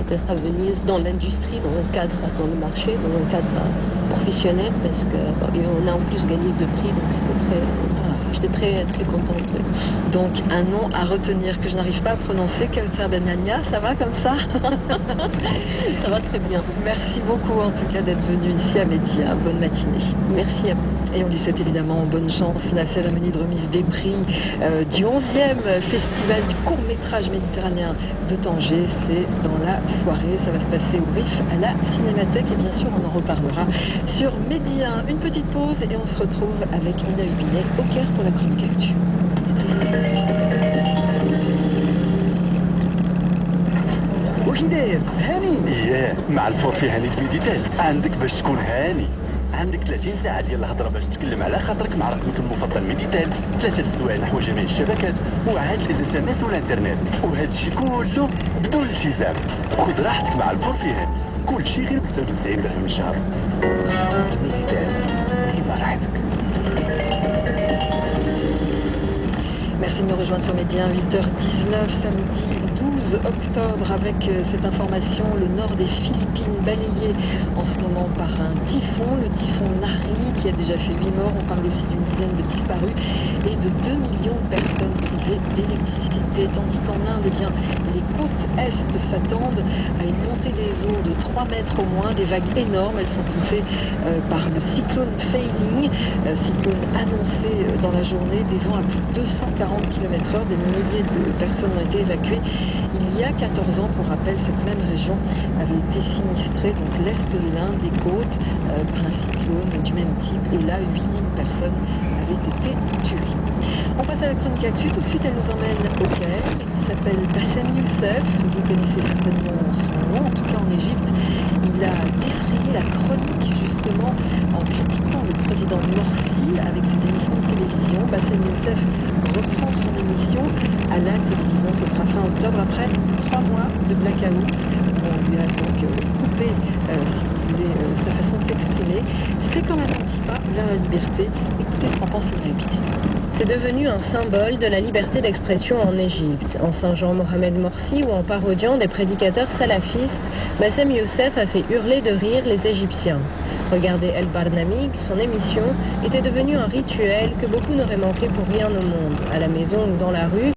peut-être à venir dans l'industrie, dans le cadre, dans le marché, dans le cadre professionnel, parce qu'on a en plus gagné 2 prix, donc j'étais très contente. Oui. Donc un nom à retenir que je n'arrive pas à prononcer, Kawthar Benania, ça va comme ça? Ça va très bien. Merci beaucoup en tout cas d'être venu ici à Média. Bonne matinée. Merci à vous. Et on lui souhaite évidemment bonne chance. La cérémonie de remise des prix du 11e festival du court-métrage méditerranéen de Tanger, c'est dans la soirée. Ça va se passer au RIF à la Cinémathèque et bien sûr on en reparlera sur Média. Une petite pause et on se retrouve avec Ina Hubinet au Caire pour la chronique actu. وكي هاني؟ اييه مع الفورفي هاني الميديتال عندك باش تكون هاني. عندك 30 ساعة ديال الهضرة باش تتكلم على خاطرك مع رقمك المفضل ميديتال، 3 السوايع نحو جميع الشبكات وعاد لي اس ام اس والانترنت، وهذا الشيء كله بدون التزام. خذ راحتك مع الفورفي هاني، كل شيء غير ب 99 درهم الشهر. ميديتال ديما راحتك. Merci de nous rejoindre sur Média, 8h19, samedi 12 octobre, avec cette information, le nord des Philippines balayé en ce moment par un typhon, le typhon Nari, qui a déjà fait 8 morts. On parle aussi d'une dizaine de disparus et de 2 millions de personnes privées d'électricité, tandis qu'en Inde, eh bien, les côtes est s'attendent à une montée des eaux de 3 mètres au moins, des vagues énormes. Elles sont poussées par le cyclone Failing, cyclone annoncé dans la journée, des vents à plus de 240 km/h, des milliers de personnes ont été évacuées. Il y a 14 ans, pour rappel, cette même région avait été sinistrée, donc l'est de l'Inde, des côtes, par un cyclone du même type, et là, 8000 personnes avaient été tuées. On passe à la chronique actu, tout de suite elle nous emmène au Caire. Il s'appelle Bassem Youssef, vous connaissez certainement son nom, en tout cas en Égypte. Il a défrayé la chronique justement en critiquant le président Morsi avec ses émissions de télévision. Bassem Youssef reprend son émission à la télévision, ce sera fin octobre, après 3 mois de blackout. On lui a donc coupé, si vous voulez, sa façon de s'exprimer. C'est quand même un petit pas vers la liberté. Écoutez ce qu'en pense Ina Hubinet. C'est devenu un symbole de la liberté d'expression en Égypte. En singeant Mohamed Morsi ou en parodiant des prédicateurs salafistes, Bassem Youssef a fait hurler de rire les Égyptiens. Regardez El Barnamig, son émission était devenue un rituel que beaucoup n'auraient manqué pour rien au monde. À la maison ou dans la rue,